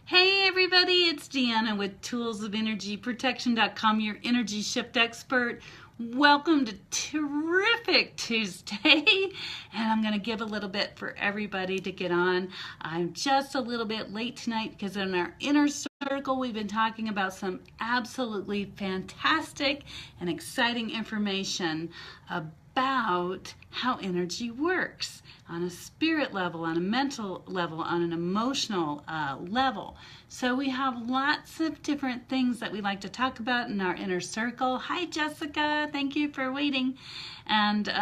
Hey everybody, it's Deanna with toolsofergyprotection.com, your energy shift expert. Welcome to terrific Tuesday, and I'm going to give a little bit for everybody to get on. I'm just a little bit late tonight because in our inner circle we've been talking about some absolutely fantastic and exciting information about how energy works on a spirit level, on a mental level, on an emotional level. So we have lots of different things that we like to talk about in our inner circle. Hi Jessica, thank you for waiting. And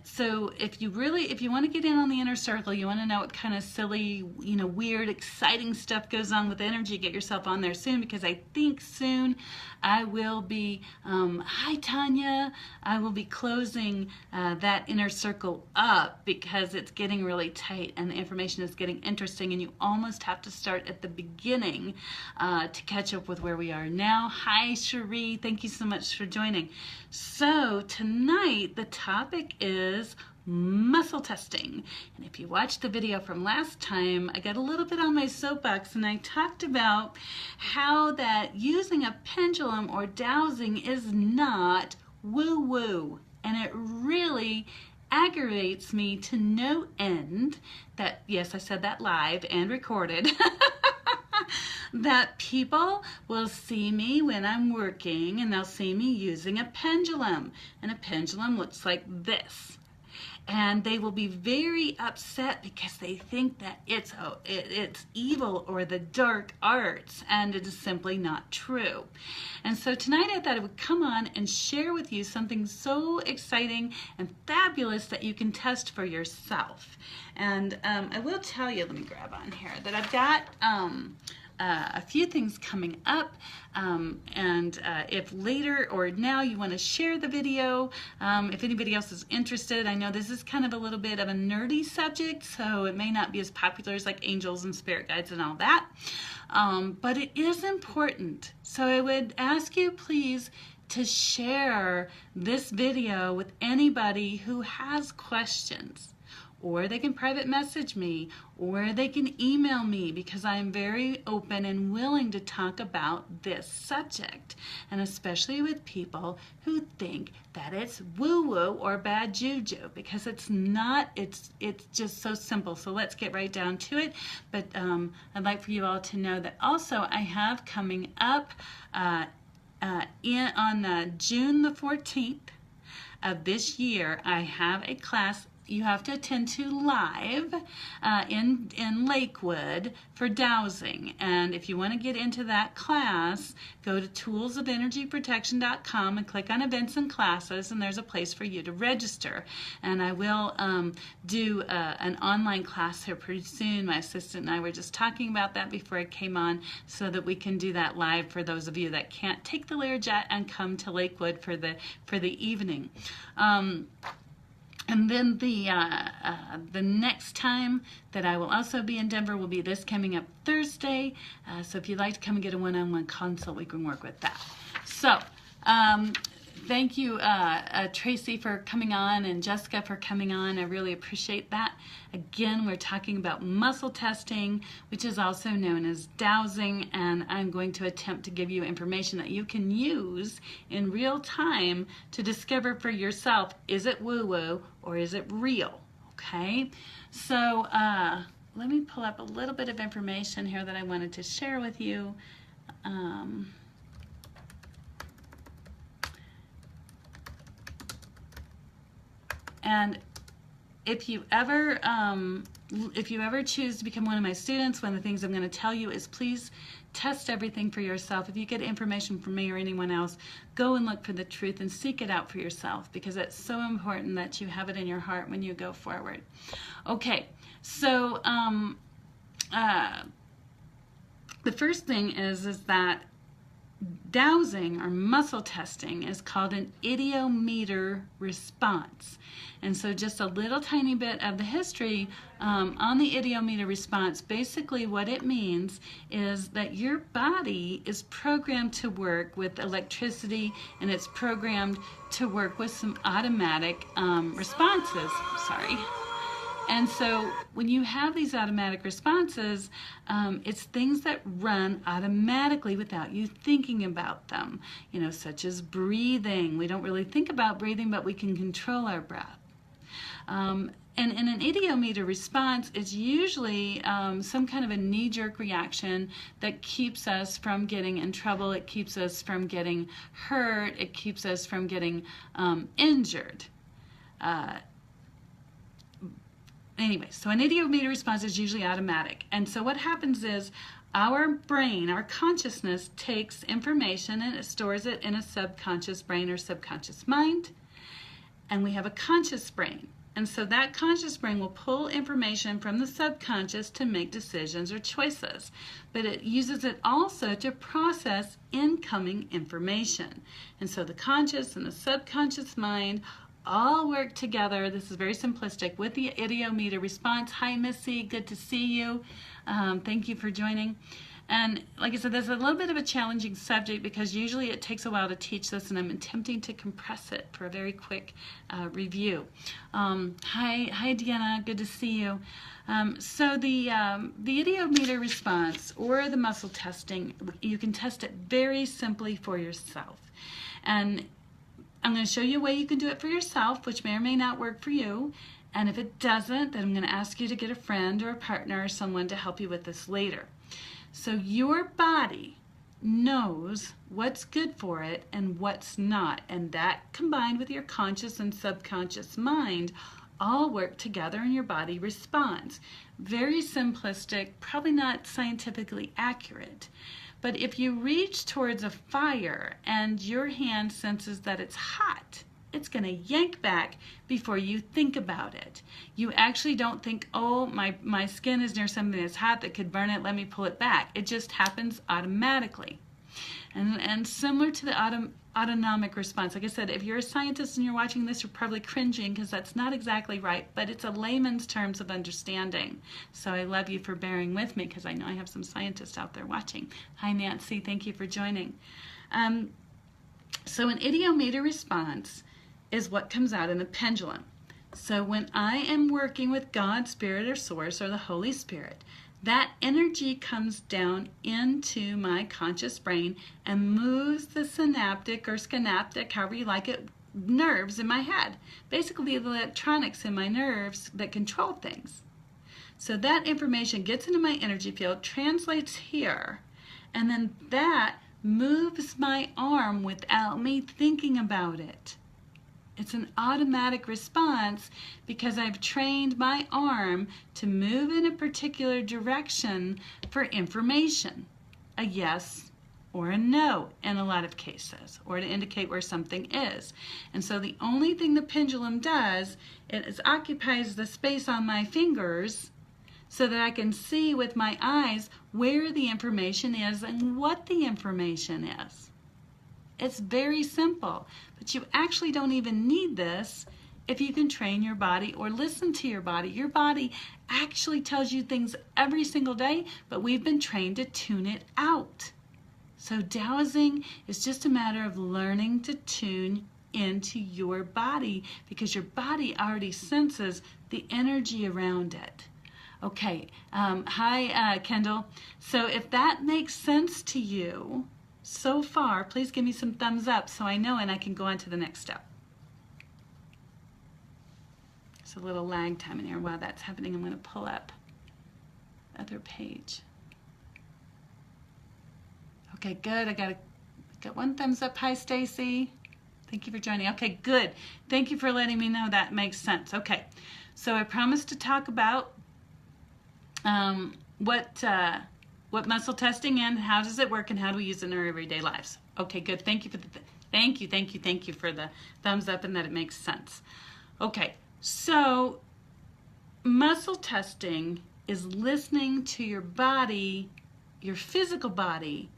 so if you want to get in on the inner circle, you want to know what kind of silly, weird, exciting stuff goes on with energy, get yourself on there soon, because I think soon I will be, hi Tanya, I will be closing that inner circle up because it's getting really tight and the information is getting interesting and you almost have to start at the beginning to catch up with where we are now. Hi Cherie, thank you so much for joining. So tonight the topic is muscle testing. And if you watched the video from last time, I got a little bit on my soapbox and I talked about how that using a pendulum or dowsing is not woo-woo. And it really aggravates me to no end that, yes, I said that live and recorded, that people will see me when I'm working and they'll see me using a pendulum. And a pendulum looks like this. And they will be very upset because they think that it's evil or the dark arts, and it is simply not true. And so tonight I thought I would come on and share with you something so exciting and fabulous that you can test for yourself. And I will tell you, let me grab on here, that I've got a few things coming up, and if later or now you want to share the video, if anybody else is interested. I know this is kind of a little bit of a nerdy subject, so it may not be as popular as like angels and spirit guides and all that, but it is important. So I would ask you please to share this video with anybody who has questions. Or they can private message me, or they can email me, because I am very open and willing to talk about this subject, and especially with people who think that it's woo-woo or bad juju, because it's not. It's just so simple. So let's get right down to it. But I'd like for you all to know that also I have coming up on June the 14th of this year, I have a class you have to attend to live in Lakewood for dowsing. And if you want to get into that class, go to toolsofergyprotection.com and click on events and classes, and there's a place for you to register. And I will do an online class here pretty soon. My assistant and I were just talking about that before I came on, so that we can do that live for those of you that can't take the Learjet and come to Lakewood for the evening. And then the next time that I will also be in Denver will be this coming up Thursday. So if you'd like to come and get a one-on-one consult, we can work with that. So thank you, Tracy, for coming on, and Jessica for coming on. I really appreciate that. Again, we're talking about muscle testing, which is also known as dowsing, and I'm going to attempt to give you information that you can use in real time to discover for yourself, is it woo-woo or is it real? Okay, so let me pull up a little bit of information here that I wanted to share with you. And if you ever choose to become one of my students, one of the things I'm going to tell you is please test everything for yourself. If you get information from me or anyone else, go and look for the truth and seek it out for yourself, because it's so important that you have it in your heart when you go forward. Okay, so the first thing is that dowsing or muscle testing is called an idiometer response. And so just a little tiny bit of the history on the idiometer response. Basically what it means is that your body is programmed to work with electricity, and it's programmed to work with some automatic responses. Sorry. And so when you have these automatic responses, it's things that run automatically without you thinking about them, such as breathing. We don't really think about breathing, but we can control our breath. And an idiometer response is usually some kind of a knee-jerk reaction that keeps us from getting in trouble. It keeps us from getting hurt. It keeps us from getting injured. Anyway, so an idiometer response is usually automatic. And so what happens is our brain, our consciousness, takes information and it stores it in a subconscious brain or subconscious mind. And we have a conscious brain. And so that conscious brain will pull information from the subconscious to make decisions or choices. But it uses it also to process incoming information. And so the conscious and the subconscious mind all work together. This is very simplistic with the idiometer response. Hi, Missy. Good to see you. Thank you for joining. And like I said, this is a little bit of a challenging subject because usually it takes a while to teach this, and I'm attempting to compress it for a very quick review. Hi, Deanna. Good to see you. So the idiometer response or the muscle testing, you can test it very simply for yourself. And I'm going to show you a way you can do it for yourself, which may or may not work for you. And if it doesn't, then I'm going to ask you to get a friend or a partner or someone to help you with this later. So your body knows what's good for it and what's not. And that combined with your conscious and subconscious mind all work together and your body responds. Very simplistic, probably not scientifically accurate. But if you reach towards a fire and your hand senses that it's hot, it's going to yank back before you think about it. You actually don't think, oh, my skin is near something that's hot that could burn it, let me pull it back. It just happens automatically. And similar to the autonomic response, like I said, if you're a scientist and you're watching this, you're probably cringing because that's not exactly right, but it's a layman's terms of understanding. So I love you for bearing with me because I know I have some scientists out there watching. Hi, Nancy. Thank you for joining. So an idiometer response is what comes out in a pendulum. So when I am working with God, Spirit, or Source, or the Holy Spirit, that energy comes down into my conscious brain and moves the synaptic or synaptic, however you like it, nerves in my head. Basically the electronics in my nerves that control things. So that information gets into my energy field, translates here, and then that moves my arm without me thinking about it. It's an automatic response because I've trained my arm to move in a particular direction for information, a yes or a no in a lot of cases, or to indicate where something is. And so the only thing the pendulum does is occupies the space on my fingers so that I can see with my eyes where the information is and what the information is. It's very simple, but you actually don't even need this if you can train your body or listen to your body. Your body actually tells you things every single day, but we've been trained to tune it out. So dowsing is just a matter of learning to tune into your body because your body already senses the energy around it. Okay, hi Kendall. So if that makes sense to you, so far, please give me some thumbs up so I know and I can go on to the next step. There's a little lag time in here while that's happening. I'm going to pull up the other page. Okay, good. I got one thumbs up. Hi, Stacy. Thank you for joining. Okay, good. Thank you for letting me know that makes sense. Okay, so I promised to talk about what muscle testing and how does it work and how do we use it in our everyday lives. Okay, good. Thank you for thank you for the thumbs up and that it makes sense. Okay, so muscle testing is listening to your body, your physical body,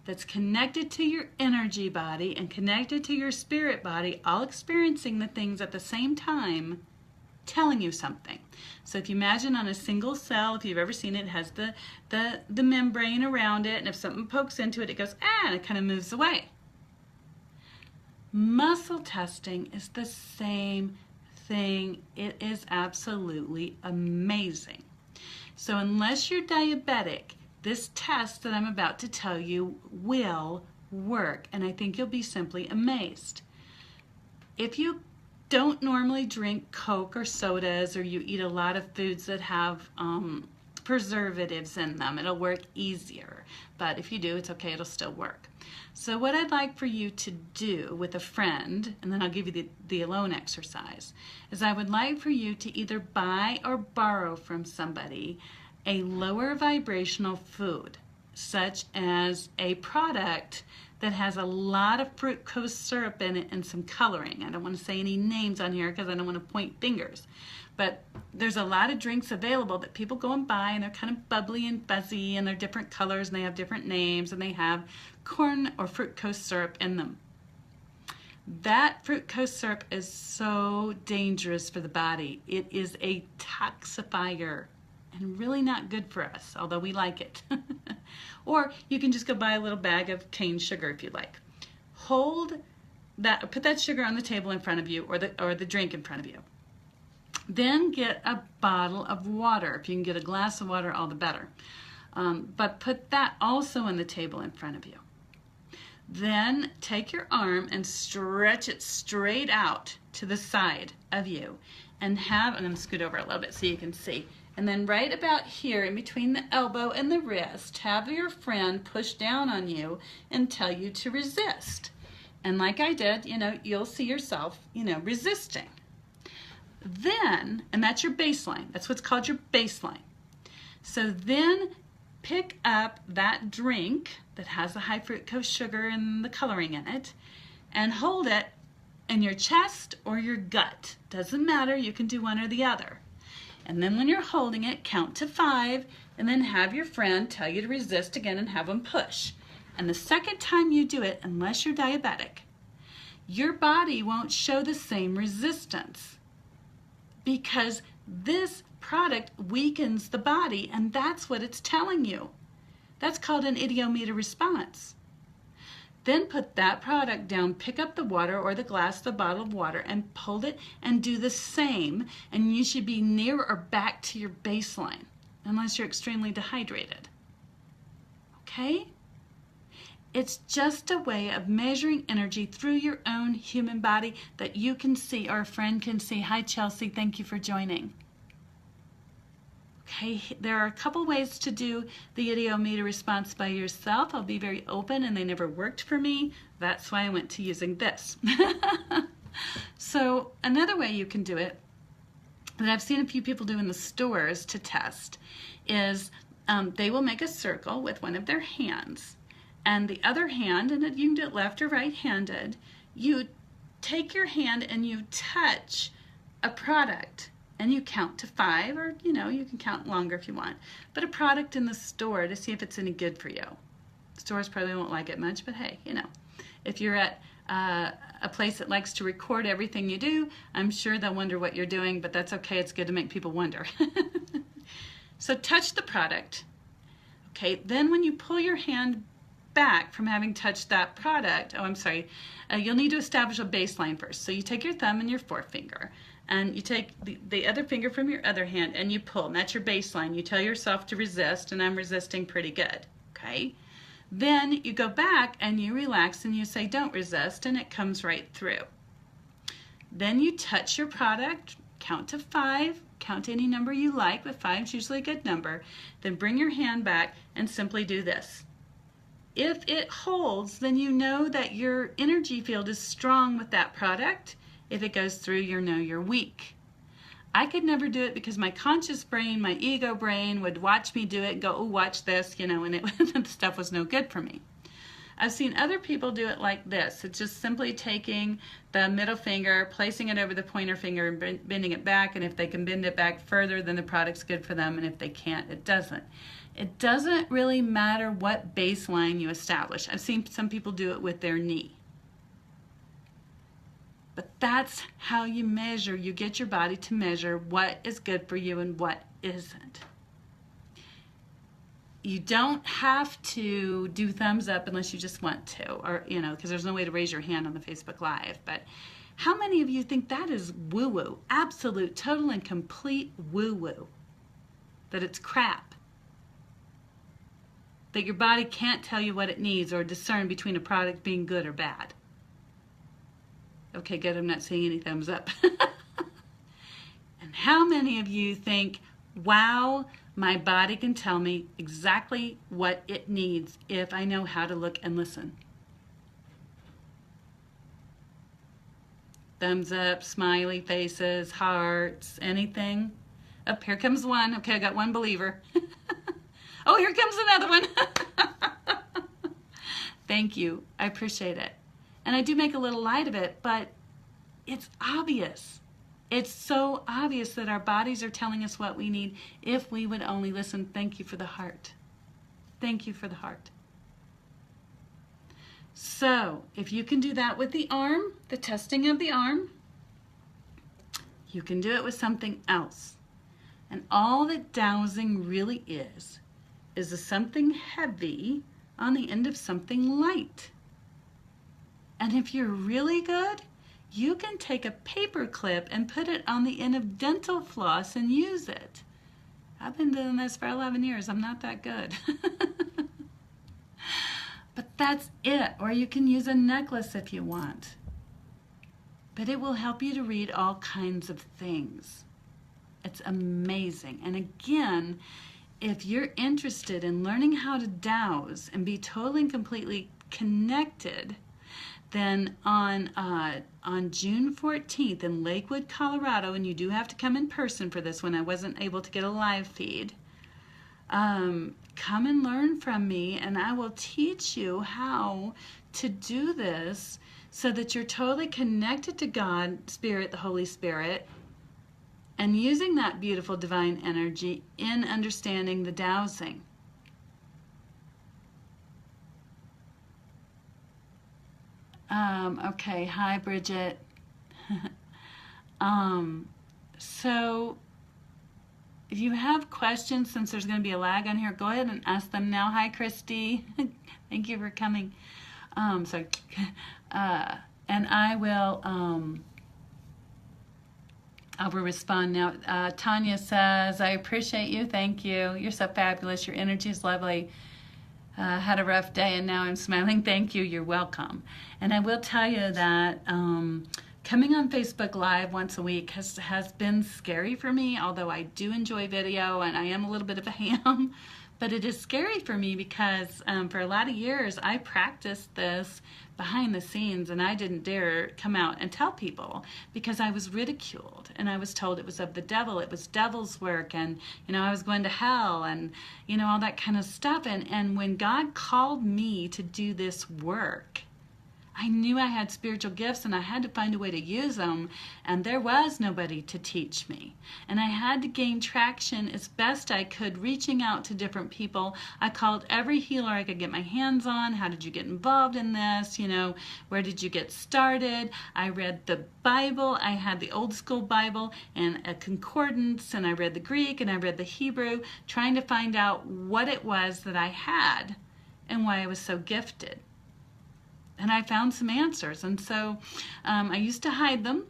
that's connected to your energy body and connected to your spirit body, all experiencing the things at the same time, telling you something. So if you imagine on a single cell, if you've ever seen it, it has the membrane around it, and if something pokes into it, it goes, and it kind of moves away. Muscle testing is the same thing. It is absolutely amazing. So unless you're diabetic, this test that I'm about to tell you will work, and I think you'll be simply amazed. If you don't normally drink Coke or sodas, or you eat a lot of foods that have preservatives in them, it'll work easier. But if you do, it's okay, it'll still work. So what I'd like for you to do with a friend, and then I'll give you the alone exercise, is I would like for you to either buy or borrow from somebody a lower vibrational food, such as a product that has a lot of fructose syrup in it and some coloring. I don't want to say any names on here because I don't want to point fingers. But there's a lot of drinks available that people go and buy, and they're kind of bubbly and fuzzy, and they're different colors, and they have different names, and they have corn or fructose syrup in them. That fructose syrup is so dangerous for the body. It is a toxifier and really not good for us, although we like it. Or you can just go buy a little bag of cane sugar if you like. Hold that, put that sugar on the table in front of you, or the drink in front of you. Then get a bottle of water. If you can get a glass of water, all the better. But put that also on the table in front of you. Then take your arm and stretch it straight out to the side of you, and I'm going to scoot over a little bit so you can see. And then right about here, in between the elbow and the wrist, have your friend push down on you and tell you to resist. And like I did, you'll see yourself, resisting. Then, and that's your baseline. That's what's called your baseline. So then pick up that drink that has the high fructose sugar and the coloring in it, and hold it in your chest or your gut. Doesn't matter, you can do one or the other. And then when you're holding it, count to 5, and then have your friend tell you to resist again and have them push. And the second time you do it, unless you're diabetic, your body won't show the same resistance, because this product weakens the body, and that's what it's telling you. That's called an idiometer response. Then put that product down, pick up the water or the glass, the bottle of water, and hold it and do the same, and you should be near or back to your baseline, unless you're extremely dehydrated. Okay? It's just a way of measuring energy through your own human body that you can see, or a friend can see. Hi, Chelsea. Thank you for joining. Okay, there are a couple ways to do the idiometer response by yourself. I'll be very open, and they never worked for me. That's why I went to using this. So another way you can do it, that I've seen a few people do in the stores to test, is they will make a circle with one of their hands, and the other hand, and you can do it left or right-handed, you take your hand and you touch a product, and you count to 5, or you can count longer if you want, but a product in the store to see if it's any good for you. Stores probably won't like it much, but hey, if you're at a place that likes to record everything you do, I'm sure they'll wonder what you're doing, but that's okay. It's good to make people wonder. So touch the product. Okay, then when you pull your hand back from having touched that product, you'll need to establish a baseline first. So you take your thumb and your forefinger, and you take the other finger from your other hand, and you pull, and that's your baseline. You tell yourself to resist, and I'm resisting pretty good, okay? Then you go back and you relax and you say, don't resist, and it comes right through. Then you touch your product, count to 5, count any number you like, but 5 is usually a good number. Then bring your hand back and simply do this. If it holds, then you know that your energy field is strong with that product. If it goes through, you know you're weak. I could never do it because my conscious brain, my ego brain, would watch me do it and go, oh, watch this, and the stuff was no good for me. I've seen other people do it like this. It's just simply taking the middle finger, placing it over the pointer finger, and bending it back, and if they can bend it back further, then the product's good for them, and if they can't, it doesn't. It doesn't really matter what baseline you establish. I've seen some people do it with their knee. But that's how you measure. You get your body to measure what is good for you and what isn't. You don't have to do thumbs up unless you just want to, or because there's no way to raise your hand on the Facebook Live. But How many of you think that is woo-woo? Absolute, total, and complete woo-woo. That it's crap. That your body can't tell you what it needs or discern between a product being good or bad. Okay, good, I'm not seeing any thumbs up. And how many of you think, wow, my body can tell me exactly what it needs if I know how to look and listen? Thumbs up, smiley faces, hearts, anything? Oh, here comes one. Okay, I got one believer. Oh, here comes another one. Thank you. I appreciate it. And I do make a little light of it, but it's obvious. It's so obvious that our bodies are telling us what we need if we would only listen. Thank you for the heart. Thank you for the heart. So, if you can do that with the arm, the testing of the arm, you can do it with something else. And all that dowsing really is a something heavy on the end of something light. And if you're really good, you can take a paper clip and put it on the end of dental floss and use it. I've been doing this for 11 years. I'm not that good. But that's it. Or you can use a necklace if you want. But it will help you to read all kinds of things. It's amazing. And again, if you're interested in learning how to dowse and be totally and completely connected, then on June 14th in Lakewood, Colorado, and you do have to come in person for this one, I wasn't able to get a live feed, come and learn from me, and I will teach you how to do this so that you're totally connected to God, Spirit, the Holy Spirit, and using that beautiful divine energy in understanding the dowsing. Okay, hi Bridget. So if you have questions, since there's going to be a lag on here, go ahead and ask them now. Hi Christy. Thank you for coming. And I will respond now. Tanya says, I appreciate you. Thank you. You're so fabulous. Your energy is lovely. Had a rough day and now I'm smiling. Thank you. You're welcome. And I will tell you that coming on Facebook Live once a week has been scary for me, although I do enjoy video and I am a little bit of a ham. But it is scary for me because for a lot of years I practiced this behind the scenes and I didn't dare come out and tell people because I was ridiculed and I was told it was of the devil, it was devil's work, and I was going to hell and all that kind of stuff. And when God called me to do this work, I knew I had spiritual gifts and I had to find a way to use them, and there was nobody to teach me. And I had to gain traction as best I could, reaching out to different people. I called every healer I could get my hands on. How did you get involved in this? Where did you get started? I read the Bible. I had the old school Bible and a concordance, and I read the Greek and I read the Hebrew, trying to find out what it was that I had and why I was so gifted. And I found some answers. And so I used to hide them.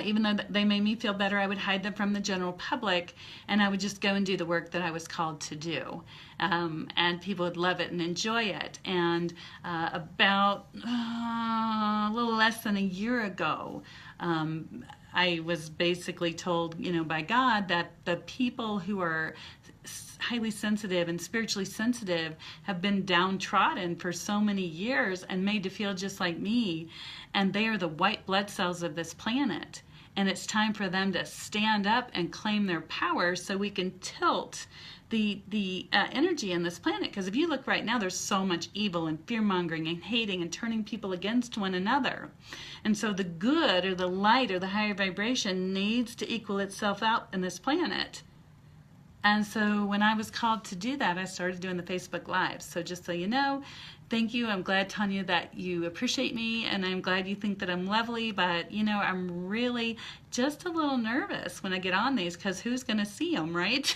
Even though they made me feel better, I would hide them from the general public, and I would just go and do the work that I was called to do. And people would love it and enjoy it. And about a little less than a year ago, I was basically told, by God, that the people who are highly sensitive and spiritually sensitive have been downtrodden for so many years and made to feel just like me, and they are the white blood cells of this planet, and it's time for them to stand up and claim their power so we can tilt the energy in this planet. Because if you look right now, there's so much evil and fear-mongering and hating and turning people against one another. And so the good or the light or the higher vibration needs to equal itself out in this planet. And so when I was called to do that, I started doing the Facebook Lives. So just so you know, thank you. I'm glad, Tanya, that you appreciate me, and I'm glad you think that I'm lovely. But, I'm really just a little nervous when I get on these, because who's going to see them, right?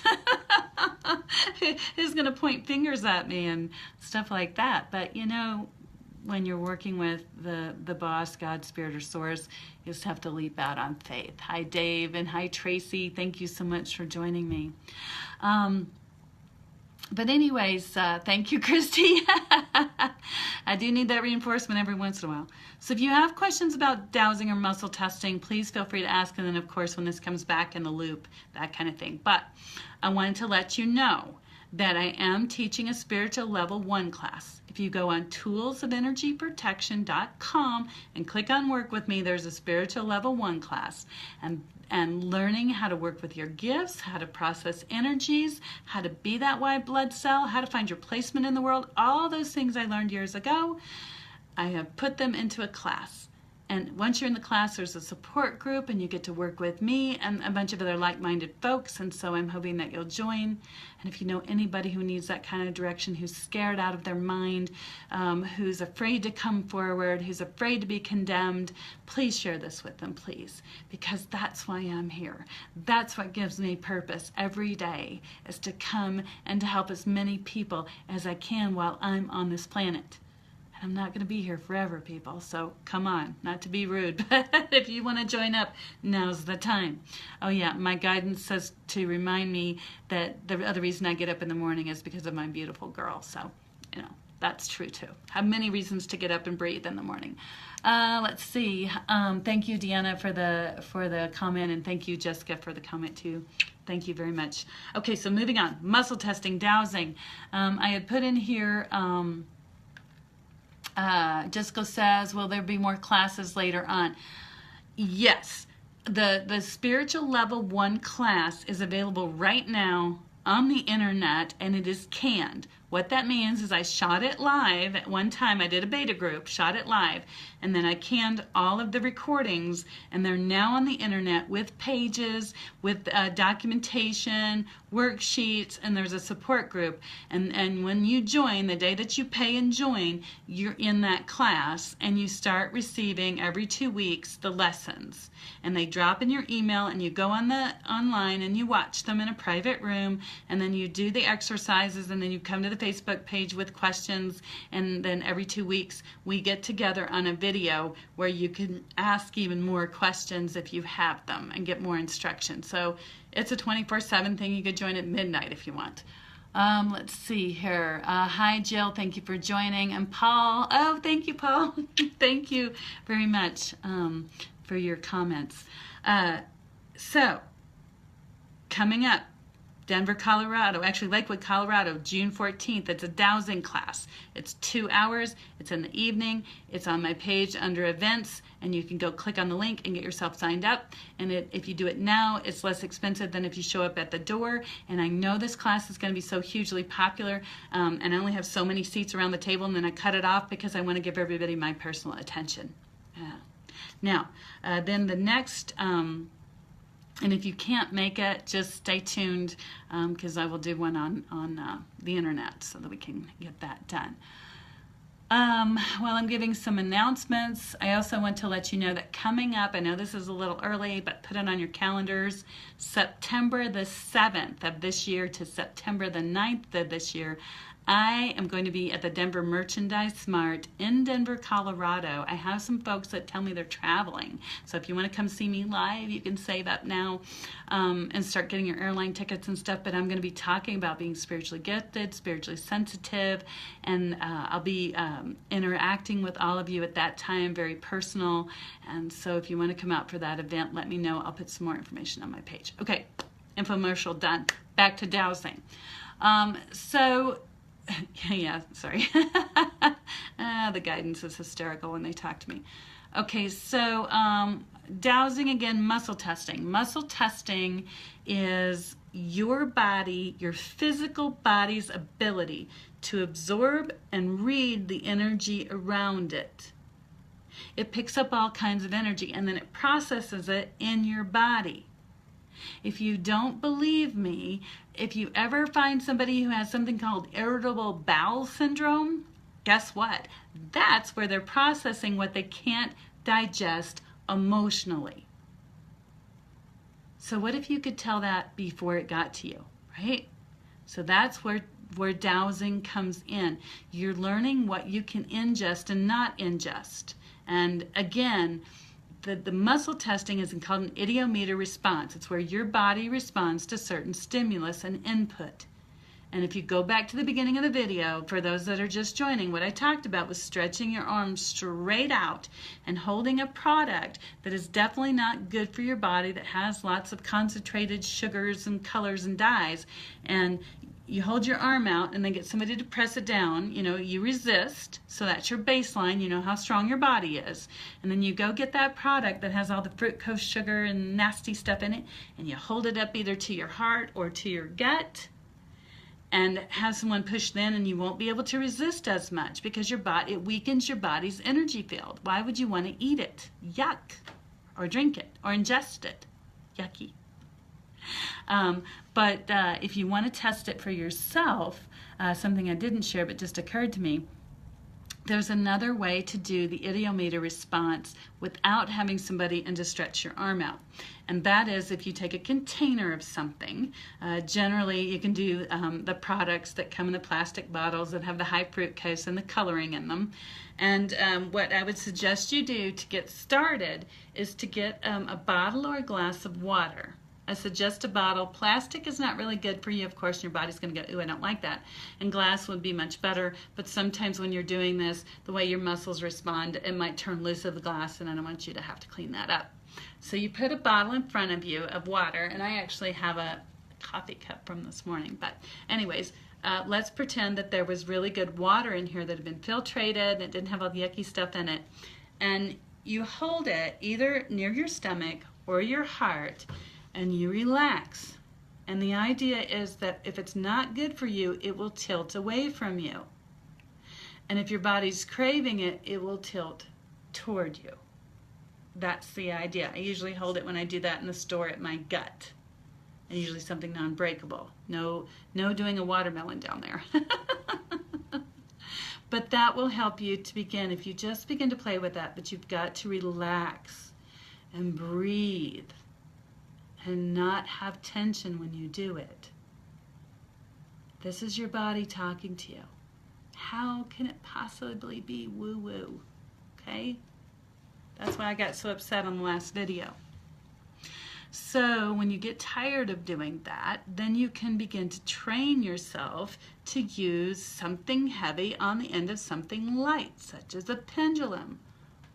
Who's going to point fingers at me and stuff like that? But, when you're working with the boss, God, Spirit, or Source, you just have to leap out on faith. Hi, Dave, and hi, Tracy. Thank you so much for joining me. But anyways, thank you, Christy. I do need that reinforcement every once in a while. So if you have questions about dowsing or muscle testing, please feel free to ask. And then, of course, when this comes back in the loop, that kind of thing. But I wanted to let you know that I am teaching a spiritual level 1 class. If you go on toolsofenergyprotection.com and click on work with me, there's a spiritual level 1 class. And learning how to work with your gifts, how to process energies, how to be that white blood cell, how to find your placement in the world, all those things I learned years ago, I have put them into a class. And once you're in the class, there's a support group, and you get to work with me and a bunch of other like-minded folks, and so I'm hoping that you'll join. And if you know anybody who needs that kind of direction, who's scared out of their mind, who's afraid to come forward, who's afraid to be condemned, please share this with them, please, because that's why I'm here. That's what gives me purpose every day, is to come and to help as many people as I can while I'm on this planet. I'm not going to be here forever, people, so come on, not to be rude, but if you want to join up, now's the time. Oh yeah, my guidance says to remind me that the other reason I get up in the morning is because of my beautiful girl, so, you know, that's true too. I have many reasons to get up and breathe in the morning. Let's see. Thank you, Deanna, for the comment, and thank you, Jessica, for the comment too. Thank you very much. Okay, so moving on. Muscle testing, dowsing. I had put in here... Jessica says, will there be more classes later on? Yes, the spiritual level 1 class is available right now on the internet, and it is canned. What that means is I shot it live at one time. I did a beta group, shot it live, and then I canned all of the recordings, and they're now on the internet with pages, with documentation, worksheets, and there's a support group. And when you join, the day that you pay and join, you're in that class, and you start receiving every 2 weeks the lessons. And they drop in your email, and you go online and you watch them in a private room, and then you do the exercises, and then you come to the Facebook page with questions, and then every 2 weeks we get together on a video where you can ask even more questions if you have them and get more instruction. So it's a 24/7 thing. You could join at midnight if you want. Let's see here. Hi, Jill. Thank you for joining. And Paul. Oh, thank you, Paul. Thank you very much for your comments. So, coming up, Denver, Colorado, actually Lakewood, Colorado, June 14th. It's a dowsing class. It's 2 hours. It's in the evening. It's on my page under events, and you can go click on the link and get yourself signed up. And if you do it now, it's less expensive than if you show up at the door. And I know this class is going to be so hugely popular, and I only have so many seats around the table, and then I cut it off because I want to give everybody my personal attention. Now, then the next... and if you can't make it, just stay tuned because I will do one on the internet so that we can get that done. While I'm giving some announcements, I also want to let you know that coming up, I know this is a little early, but put it on your calendars, September the 7th of this year to September the 9th of this year, I am going to be at the Denver Merchandise Mart in Denver, Colorado. I have some folks that tell me they're traveling. So if you want to come see me live, you can save up now and start getting your airline tickets and stuff. But I'm going to be talking about being spiritually gifted, spiritually sensitive, and I'll be interacting with all of you at that time, very personal. And so if you want to come out for that event, let me know. I'll put some more information on my page. Okay, infomercial done. Back to dowsing. Yeah, sorry. The guidance is hysterical when they talk to me. Okay, so dowsing again, muscle testing. Muscle testing is your body, your physical body's ability to absorb and read the energy around it. It picks up all kinds of energy and then it processes it in your body. If you don't believe me, if you ever find somebody who has something called irritable bowel syndrome, guess what? That's where they're processing what they can't digest emotionally. So what if you could tell that before it got to you, right? So that's where where dowsing comes in. You're learning what you can ingest and not ingest. And again, the muscle testing is called an idiometer response. It's where your body responds to certain stimulus and input. And if you go back to the beginning of the video, for those that are just joining, what I talked about was stretching your arms straight out and holding a product that is definitely not good for your body, that has lots of concentrated sugars and colors and dyes. And you hold your arm out and then get somebody to press it down. You know, you resist, so that's your baseline. You know how strong your body is. And then you go get that product that has all the fructose sugar and nasty stuff in it, and you hold it up either to your heart or to your gut, and have someone push then, and you won't be able to resist as much because it weakens your body's energy field. Why would you want to eat it? Yuck. Or drink it or ingest it. Yucky. But if you want to test it for yourself, something I didn't share but just occurred to me, there's another way to do the idiometer response without having somebody and to stretch your arm out. And that is if you take a container of something. Generally, you can do the products that come in the plastic bottles that have the high fructose and the coloring in them. And what I would suggest you do to get started is to get a bottle or a glass of water. I suggest a bottle. Plastic is not really good for you, of course, and your body's going to go, ooh, I don't like that. And glass would be much better, but sometimes when you're doing this, the way your muscles respond, it might turn loose of the glass, and I don't want you to have to clean that up. So you put a bottle in front of you of water, and I actually have a coffee cup from this morning, but anyways, let's pretend that there was really good water in here that had been filtrated, it didn't have all the yucky stuff in it, and you hold it either near your stomach or your heart, and you relax. And the idea is that if it's not good for you, it will tilt away from you. And if your body's craving it, it will tilt toward you. That's the idea. I usually hold it when I do that in the store at my gut. And usually something non-breakable. No doing a watermelon down there. But that will help you to begin. If you just begin to play with that, but you've got to relax and breathe and not have tension when you do it. This is your body talking to you. How can it possibly be woo-woo? Okay? That's why I got so upset on the last video. So when you get tired of doing that, then you can begin to train yourself to use something heavy on the end of something light, such as a pendulum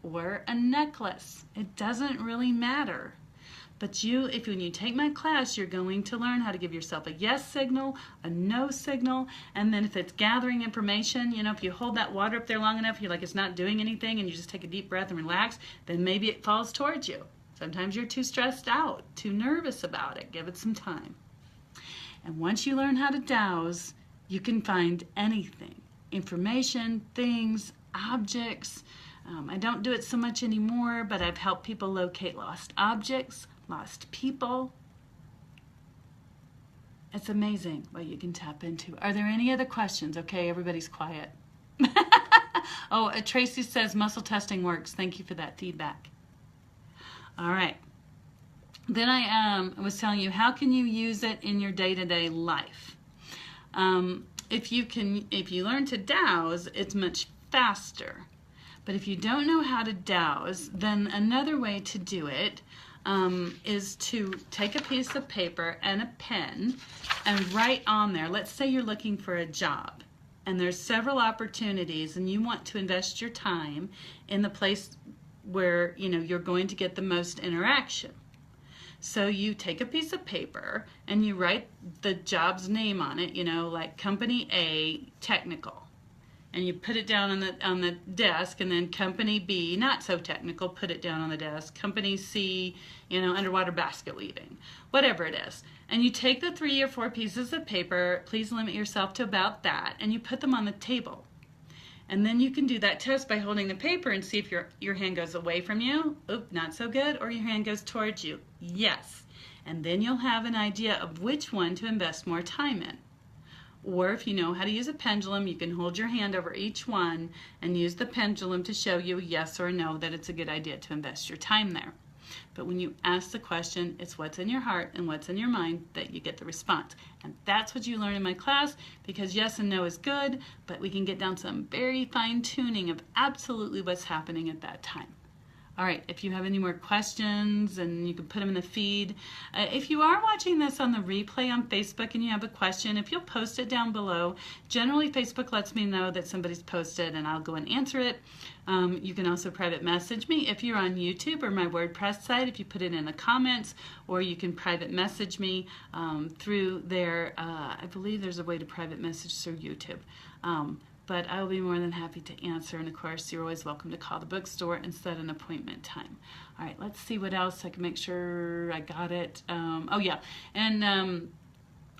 or a necklace. It doesn't really matter. But when you take my class, you're going to learn how to give yourself a yes signal, a no signal, and then if it's gathering information, you know, if you hold that water up there long enough, you're like it's not doing anything, and you just take a deep breath and relax, then maybe it falls towards you. Sometimes you're too stressed out, too nervous about it. Give it some time. And once you learn how to dowse, you can find anything. Information, things, objects. I don't do it so much anymore, but I've helped people locate lost objects, lost people. It's amazing what you can tap into. Are there any other questions? Okay, everybody's quiet. Oh, Tracy says muscle testing works. Thank you for that feedback. All right. Then I was telling you, how can you use it in your day-to-day life? If you learn to dowse, it's much faster. But if you don't know how to dowse, then another way to do it is to take a piece of paper and a pen and write on there. Let's say you're looking for a job and there's several opportunities and you want to invest your time in the place where you're going to get the most interaction. So you take a piece of paper and you write the job's name on it, like Company A, Technical. And you put it down on the desk, and then Company B, not so technical, put it down on the desk. Company C, underwater basket weaving, whatever it is. And you take the 3 or 4 pieces of paper, please limit yourself to about that, and you put them on the table. And then you can do that test by holding the paper and see if your hand goes away from you, oop, not so good, or your hand goes towards you, yes. And then you'll have an idea of which one to invest more time in. Or if you know how to use a pendulum, you can hold your hand over each one and use the pendulum to show you yes or no that it's a good idea to invest your time there. But when you ask the question, it's what's in your heart and what's in your mind that you get the response. And that's what you learn in my class, because yes and no is good, but we can get down some very fine tuning of absolutely what's happening at that time. All right, if you have any more questions, and you can put them in the feed. If you are watching this on the replay on Facebook and you have a question, if you'll post it down below. Generally, Facebook lets me know that somebody's posted and I'll go and answer it. You can also private message me if you're on YouTube or my WordPress site, if you put it in the comments, or you can private message me through there. I believe there's a way to private message through YouTube. But I will be more than happy to answer. And of course, you're always welcome to call the bookstore and set an appointment time. All right, let's see what else. I can make sure I got it. Oh yeah, and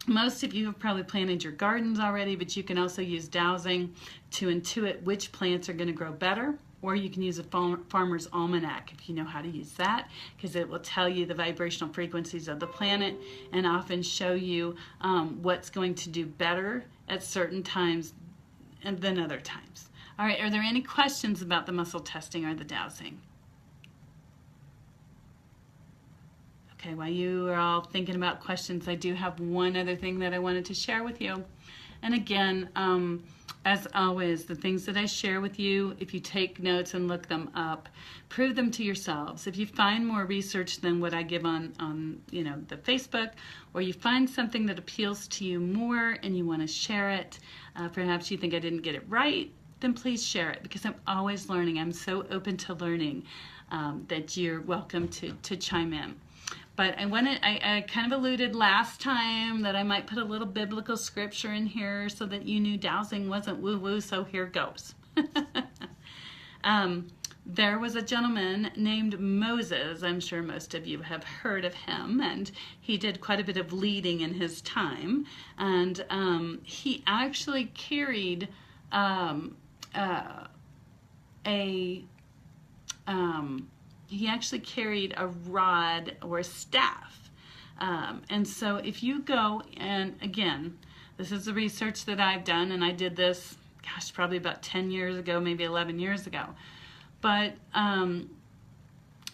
most of you have probably planted your gardens already, but you can also use dowsing to intuit which plants are going to grow better. Or you can use a farmer's almanac if you know how to use that, because it will tell you the vibrational frequencies of the planet and often show you what's going to do better at certain times and than other times. All right, are there any questions about the muscle testing or the dowsing? Okay, while you are all thinking about questions, I do have one other thing that I wanted to share with you. And again, as always, the things that I share with you, if you take notes and look them up, prove them to yourselves. If you find more research than what I give on the Facebook, or you find something that appeals to you more and you want to share it, perhaps you think I didn't get it right, then please share it, because I'm always learning. I'm so open to learning that you're welcome to chime in. But I kind of alluded last time that I might put a little biblical scripture in here so that you knew dowsing wasn't woo-woo, so here goes. There was a gentleman named Moses. I'm sure most of you have heard of him, and he did quite a bit of leading in his time. And he actually carried a rod or a staff. And so if you go, and again, this is the research that I've done, and I did this, gosh, probably about 10 years ago, maybe 11 years ago. But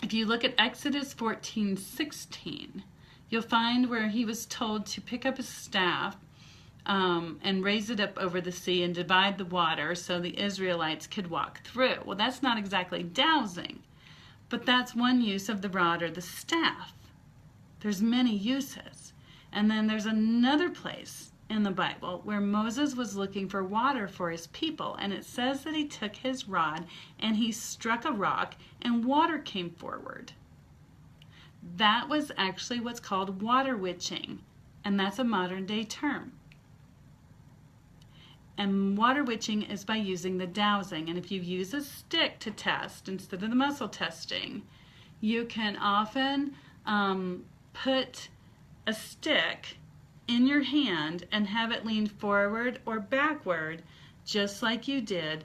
if you look at Exodus 14:16, you'll find where he was told to pick up a staff and raise it up over the sea and divide the water so the Israelites could walk through. Well, that's not exactly dowsing, but that's one use of the rod or the staff. There's many uses. And then there's another place in the Bible where Moses was looking for water for his people, and it says that he took his rod and he struck a rock and water came forward. That was actually what's called water witching, and that's a modern day term. And water witching is by using the dowsing. And if you use a stick to test instead of the muscle testing, you can often put a stick in your hand and have it lean forward or backward, just like you did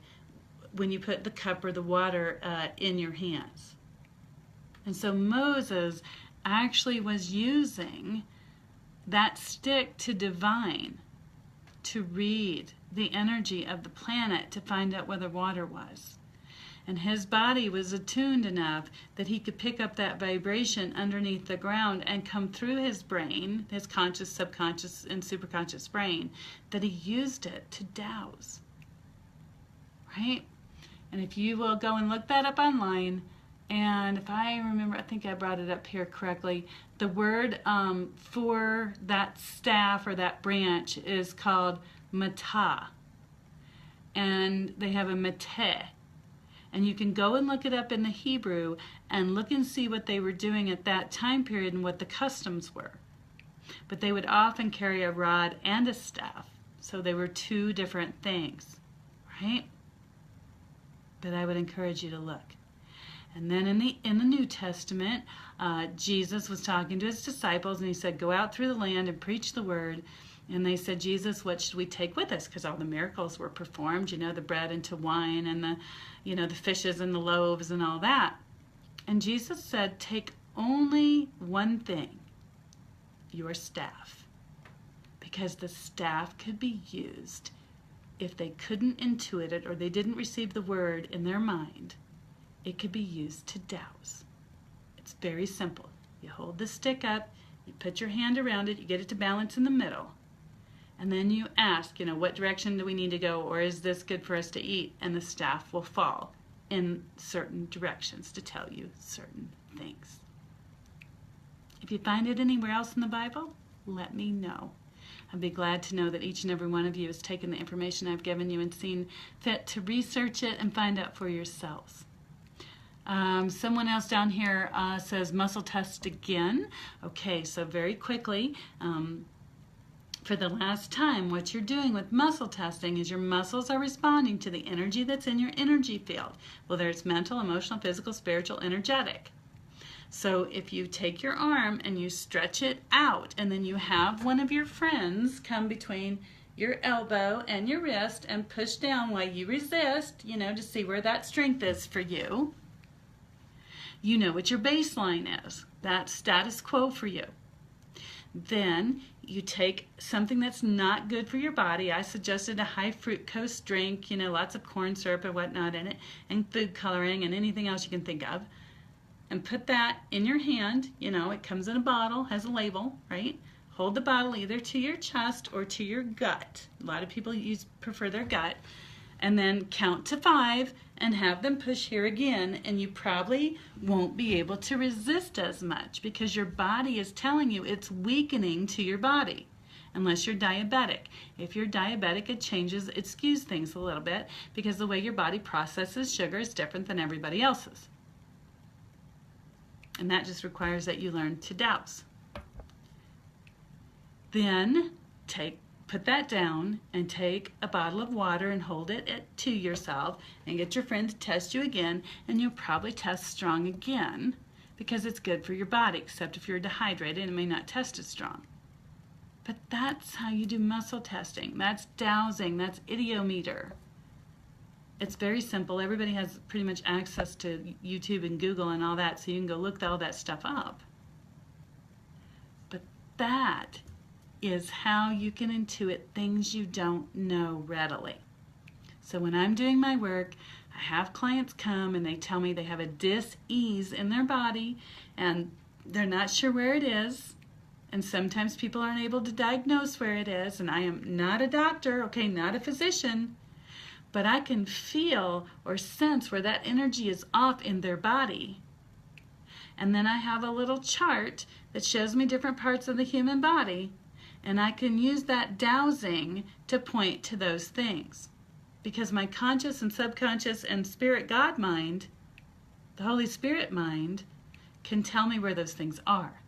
when you put the cup or the water in your hands. And so Moses actually was using that stick to divine, to read the energy of the planet to find out where the water was. And his body was attuned enough that he could pick up that vibration underneath the ground and come through his brain, his conscious, subconscious, and superconscious brain, that he used it to douse. Right? And if you will go and look that up online, and if I remember, I think I brought it up here correctly, the word for that staff or that branch is called Meta. And they have a Mete. And you can go and look it up in the Hebrew and look and see what they were doing at that time period and what the customs were. But they would often carry a rod and a staff. So they were two different things, right? But I would encourage you to look. And then in the New Testament, Jesus was talking to his disciples and he said, go out through the land and preach the word. And they said, Jesus, what should we take with us? Because all the miracles were performed, the bread into wine and the fishes and the loaves and all that. And Jesus said, take only one thing, your staff. Because the staff could be used if they couldn't intuit it or they didn't receive the word in their mind. It could be used to douse. It's very simple. You hold the stick up, you put your hand around it, you get it to balance in the middle, and then you ask, what direction do we need to go, or is this good for us to eat? And the staff will fall in certain directions to tell you certain things. If you find it anywhere else in the Bible, let me know. I'd be glad to know that each and every one of you has taken the information I've given you and seen fit to research it and find out for yourselves. Someone else down here says muscle test again. Okay, so very quickly, for the last time, what you're doing with muscle testing is your muscles are responding to the energy that's in your energy field, whether it's mental, emotional, physical, spiritual, energetic. So if you take your arm and you stretch it out, and then you have one of your friends come between your elbow and your wrist and push down while you resist, to see where that strength is for you, you know what your baseline is. That's status quo for you. Then you take something that's not good for your body. I suggested a high fructose drink, lots of corn syrup and whatnot in it, and food coloring and anything else you can think of. And put that in your hand. It comes in a bottle, has a label, right? Hold the bottle either to your chest or to your gut. A lot of people prefer their gut. And then count to 5 and have them push here again, and you probably won't be able to resist as much because your body is telling you it's weakening to your body, unless you're diabetic. If you're diabetic, it skews things a little bit because the way your body processes sugar is different than everybody else's. And that just requires that you learn to douse. Then put that down and take a bottle of water and hold it to yourself and get your friend to test you again, and you'll probably test strong again because it's good for your body, except if you're dehydrated, it may not test as strong. But that's how you do muscle testing. That's dowsing. That's idiometer. It's very simple. Everybody has pretty much access to YouTube and Google and all that, so you can go look all that stuff up. But that is how you can intuit things you don't know readily. So when I'm doing my work, I have clients come and they tell me they have a dis-ease in their body and they're not sure where it is. And sometimes people aren't able to diagnose where it is. And I am not a doctor, okay, not a physician, but I can feel or sense where that energy is off in their body. And then I have a little chart that shows me different parts of the human body, and I can use that dowsing to point to those things. Because my conscious and subconscious and spirit God mind, the Holy Spirit mind, can tell me where those things are.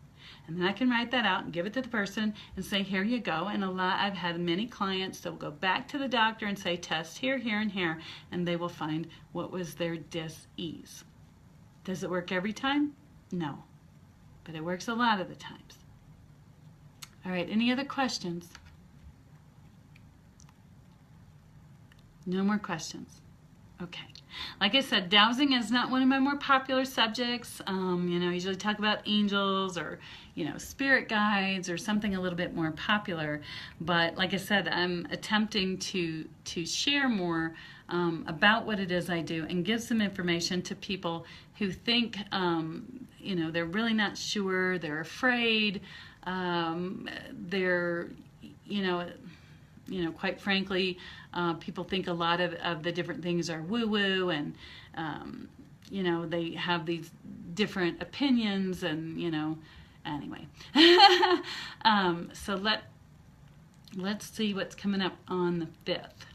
And then I can write that out and give it to the person and say, here you go. And I've had many clients that will go back to the doctor and say, test here, here, and here, and they will find what was their dis-ease. Does it work every time? No. But it works a lot of the times. All right, any other questions? No more questions. Okay. Like I said, dowsing is not one of my more popular subjects. Usually talk about angels or, spirit guides or something a little bit more popular. But like I said, I'm attempting to share more about what it is I do and give some information to people who think, they're really not sure, they're afraid, they're, quite frankly, people think a lot of the different things are woo-woo, and, they have these different opinions, and, anyway. So let's see what's coming up on the 5th.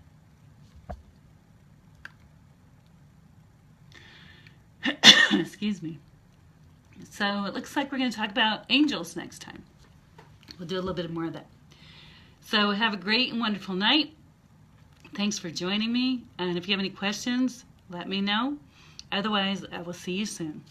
Excuse me. So it looks like we're going to talk about angels next time. We'll do a little bit more of that. So have a great and wonderful night. Thanks for joining me. And if you have any questions, let me know. Otherwise, I will see you soon.